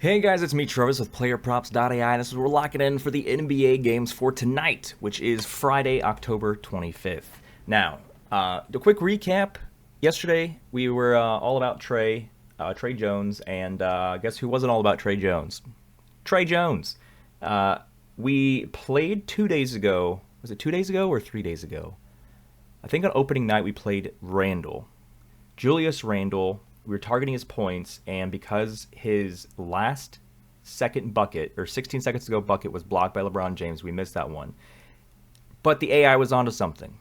Hey guys, it's me, Travis, with PlayerProps.ai. This is we're locking in for the NBA games for tonight, which is Friday, October 25th. Now, a quick recap. Yesterday, we were all about Trey Jones, and guess who wasn't all about Trey Jones? Trey Jones. Uh, we played 2 days ago. Was it 2 days ago or 3 days ago? I think on opening night we played Randall. Julius Randle. We were targeting his points, and because his last second bucket, or 16 seconds to go bucket, was blocked by LeBron James, we missed that one. But the AI was onto something.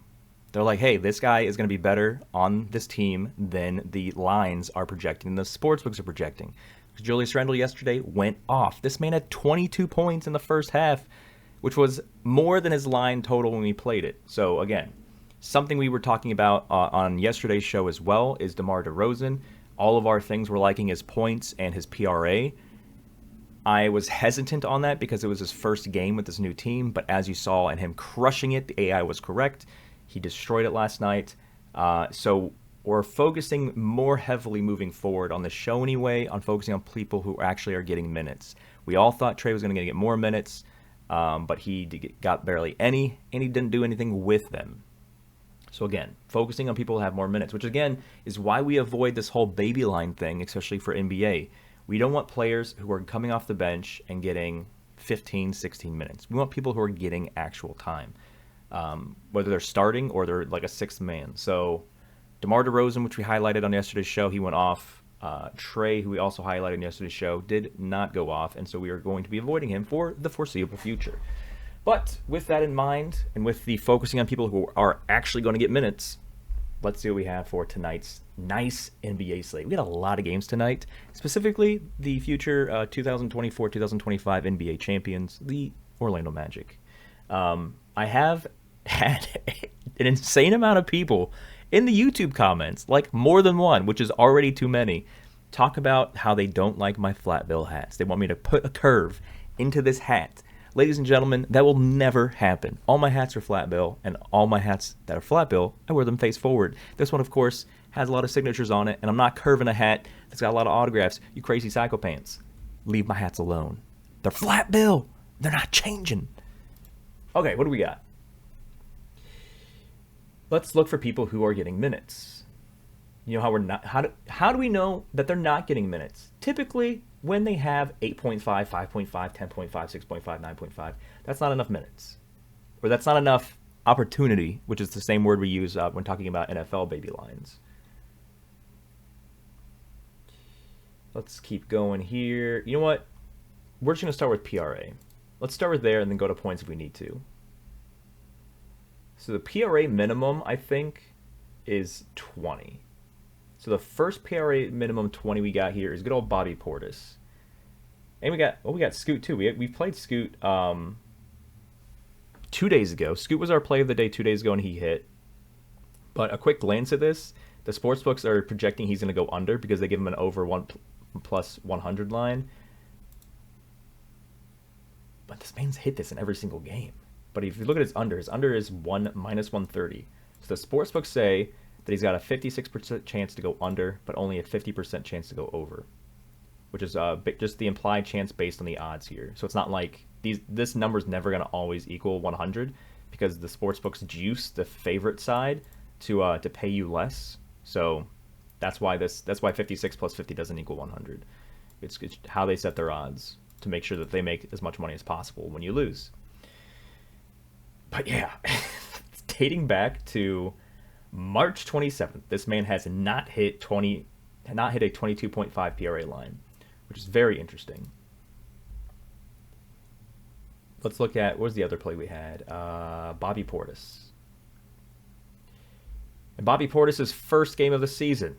They're like, hey, this guy is going to be better on this team than the lines are projecting, the sportsbooks are projecting. Julius Randle yesterday went off. This man had 22 points in the first half, which was more than his line total when we played it. So, again, something we were talking about on yesterday's show as well is DeMar DeRozan. All of our things were liking his points and his PRA. I was hesitant on that because it was his first game with this new team, but as you saw and him crushing it, the AI was correct. He destroyed it last night. So we're focusing more heavily moving forward on the show anyway, on focusing on people who actually are getting minutes. We all thought Trey was going to get more minutes, but he got barely any, and he didn't do anything with them. So again, focusing on people who have more minutes, which again is why we avoid this whole baby line thing, especially for NBA. We don't want players who are coming off the bench and getting 15, 16 minutes. We want people who are getting actual time, whether they're starting or they're like a sixth man. So DeMar DeRozan, which we highlighted on yesterday's show, he went off. Trey, who we also highlighted in yesterday's show, did not go off, and so we are going to be avoiding him for the foreseeable future. But with that in mind, and with the focusing on people who are actually going to get minutes, let's see what we have for tonight's nice NBA slate. We got a lot of games tonight, specifically the future 2024-2025 NBA champions, the Orlando Magic. I have had an insane amount of people in the YouTube comments, like more than one, which is already too many, talk about how they don't like my flat bill hats. They want me to put a curve into this hat. Ladies and gentlemen, that will never happen. All my hats are flat bill, and all my hats that are flat bill, I wear them face forward. This one, of course, has a lot of signatures on it, and I'm not curving a hat that's got a lot of autographs. You crazy psycho pants. Leave my hats alone. They're flat bill. They're not changing. Okay, what do we got? Let's look for people who are getting minutes. You know how we're not. How do we know that they're not getting minutes? Typically, when they have 8.5, 5.5, 10.5, 6.5, 9.5, that's not enough minutes. Or that's not enough opportunity, which is the same word we use when talking about NFL baby lines. Let's keep going here. You know what? We're just going to start with PRA. Let's start with there and then go to points if we need to. So the PRA minimum, I think, is 20. So the first PRA minimum 20 we got here is good old Bobby Portis. And we got Scoot too. We played Scoot 2 days ago. Scoot was our play of the day 2 days ago, and he hit. But a quick glance at this, the sportsbooks are projecting he's going to go under because they give him an over 1 plus 100 line. But this man's hit this in every single game. But if you look at his under is minus 130. So the sportsbooks say that he's got a 56% chance to go under, but only a 50% chance to go over, which is just the implied chance based on the odds here. So it's not like this number is never going to always equal 100 because the sportsbooks juice the favorite side to pay you less. So that's why 56 plus 50 doesn't equal 100. It's how they set their odds to make sure that they make as much money as possible when you lose. But yeah, dating back to March 27th, this man has not hit a 22.5 PRA line, which is very interesting. Let's look at, what was the other play we had? Bobby Portis. And Bobby Portis' first game of the season,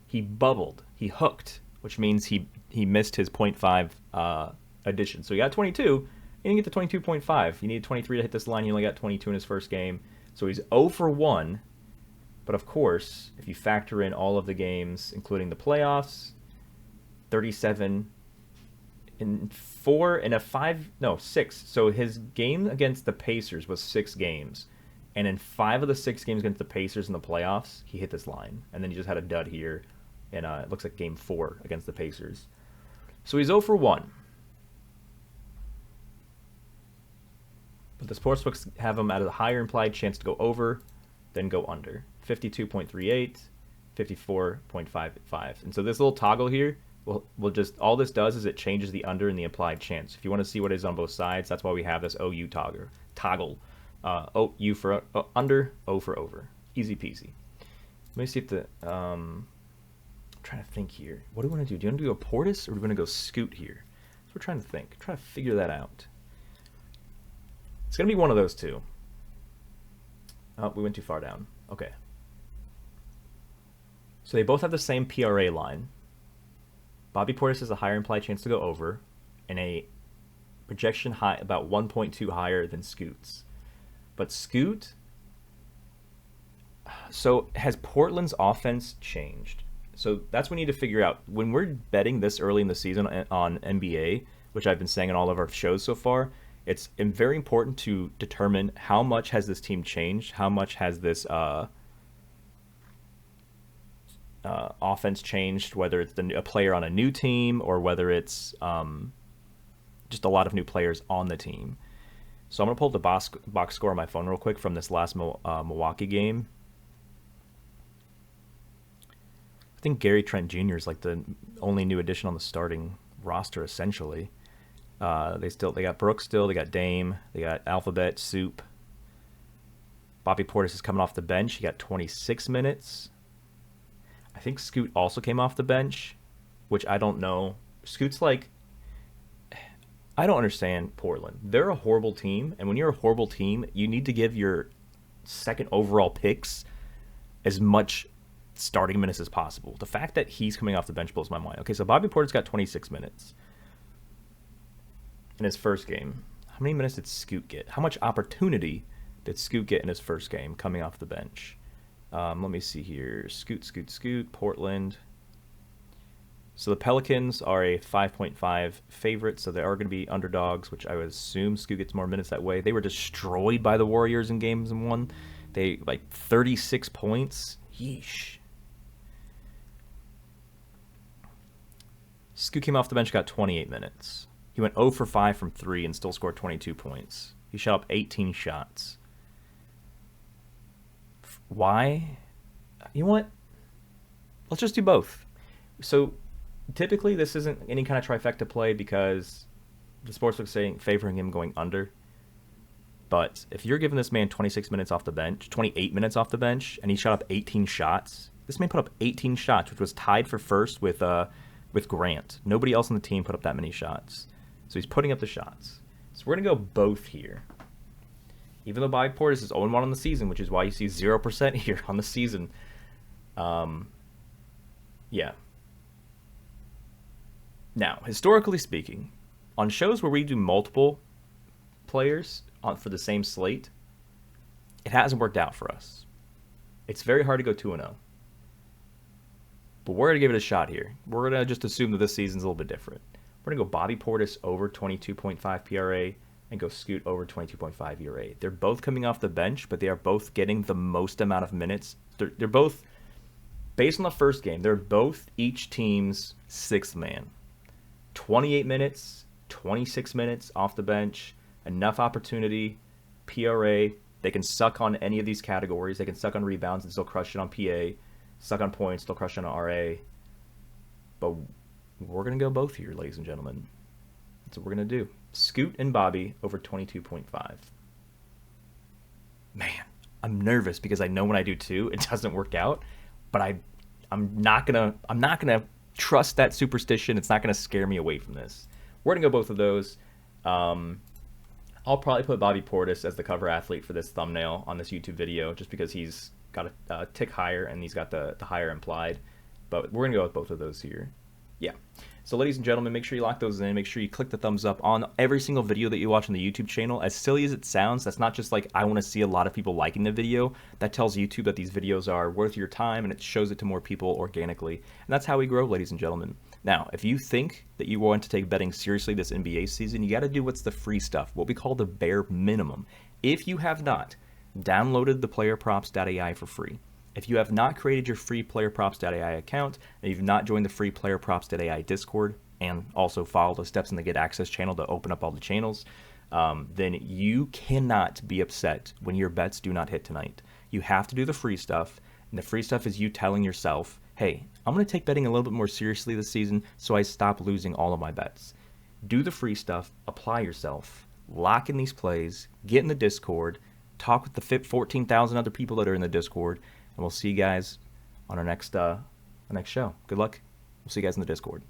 he bubbled, he hooked, which means he missed his 0.5 addition. So he got 22. He didn't get the 22.5. He needed 23 to hit this line. He only got 22 in his first game. So he's 0 for 1. But of course, if you factor in all of the games, including the playoffs, 37 in 4 and a 5, no, 6. So his game against the Pacers was 6 games. And in 5 of the 6 games against the Pacers in the playoffs, he hit this line. And then he just had a dud here in, it looks like game 4 against the Pacers. So he's 0 for 1. But the sportsbooks have him at a higher implied chance to go over than go under. 52.38, 54.55. And so this little toggle here will just, all this does is it changes the under and the implied chance. If you want to see what is on both sides, that's why we have this OU toggle. OU for under, O for over. Easy peasy. Let me see if the, I'm trying to think here. What do we want to do? Do you want to do a Portis or do we want to go Scoot here? So we're trying to think. Try to figure that out. It's going to be one of those two. Oh, we went too far down. Okay. So they both have the same PRA line. Bobby Portis has a higher implied chance to go over and a projection high about 1.2 higher than Scoot's. But Scoot, so has Portland's offense changed? So that's what we need to figure out. When we're betting this early in the season on NBA, which I've been saying in all of our shows so far, it's very important to determine how much has this team changed, how much has this offense changed, whether it's a player on a new team or whether it's just a lot of new players on the team. So I'm going to pull up the box score on my phone real quick from this last Milwaukee game. I think Gary Trent Jr. is like the only new addition on the starting roster, essentially. They got Brooks still, they got Dame, they got Alphabet, Soup. Bobby Portis is coming off the bench. He got 26 minutes. I think Scoot also came off the bench, which I don't know. Scoot's like, I don't understand Portland. They're a horrible team, and when you're a horrible team, you need to give your second overall picks as much starting minutes as possible. The fact that he's coming off the bench blows my mind. Okay, so Bobby Portis got 26 minutes in his first game. How many minutes did Scoot get? How much opportunity did Scoot get in his first game coming off the bench? Let me see here. Scoot, Portland. So the Pelicans are a 5.5 favorite, so they are going to be underdogs, which I would assume Scoot gets more minutes that way. They were destroyed by the Warriors in games and one. They, 36 points. Yeesh. Scoot came off the bench, got 28 minutes. He went 0 for 5 from 3 and still scored 22 points. He shot up 18 shots. Why? You know what? Let's just do both. So typically this isn't any kind of trifecta play because the sportsbook's saying favoring him going under. But if you're giving this man 26 minutes off the bench, 28 minutes off the bench, and he shot up 18 shots, this man put up 18 shots, which was tied for first with Grant. Nobody else on the team put up that many shots. So he's putting up the shots. So we're going to go both here. Even though Bobby Portis is 0-1 on the season, which is why you see 0% here on the season. Yeah. Now, historically speaking, on shows where we do multiple players for the same slate, it hasn't worked out for us. It's very hard to go 2-0. But we're going to give it a shot here. We're going to just assume that this season's a little bit different. We're going to go Bobby Portis over 22.5 PRA and go Scoot over 22.5 ERA. They're both coming off the bench, but they are both getting the most amount of minutes. They're both, based on the first game, they're both each team's sixth man. 28 minutes, 26 minutes off the bench, enough opportunity, PRA. They can suck on any of these categories. They can suck on rebounds and still crush it on PA, suck on points, still crush it on RA. But we're going to go both here, ladies and gentlemen. That's what we're going to do. Scoot and Bobby over 22.5. Man, I'm nervous because I know when I do two, it doesn't work out. But I'm not gonna trust that superstition. It's not gonna scare me away from this. We're gonna go both of those. I'll probably put Bobby Portis as the cover athlete for this thumbnail on this YouTube video, just because he's got a tick higher and he's got the higher implied. But we're gonna go with both of those here. Yeah. So ladies and gentlemen, make sure you lock those in. Make sure you click the thumbs up on every single video that you watch on the YouTube channel. As silly as it sounds, that's not just like I want to see a lot of people liking the video. That tells YouTube that these videos are worth your time, and it shows it to more people organically. And that's how we grow, ladies and gentlemen. Now, if you think that you want to take betting seriously this NBA season, you got to do what's the free stuff, what we call the bare minimum. If you have not downloaded the PlayerProps.ai for free, if you have not created your free PlayerProps.ai account, and you've not joined the free PlayerProps.ai Discord and also follow the steps in the Get Access channel to open up all the channels, then you cannot be upset when your bets do not hit tonight. You have to do the free stuff, and the free stuff is you telling yourself, hey, I'm going to take betting a little bit more seriously this season so I stop losing all of my bets. Do the free stuff, apply yourself, lock in these plays, get in the Discord, talk with the 14,000 other people that are in the Discord, and we'll see you guys on our next show. Good luck. We'll see you guys in the Discord.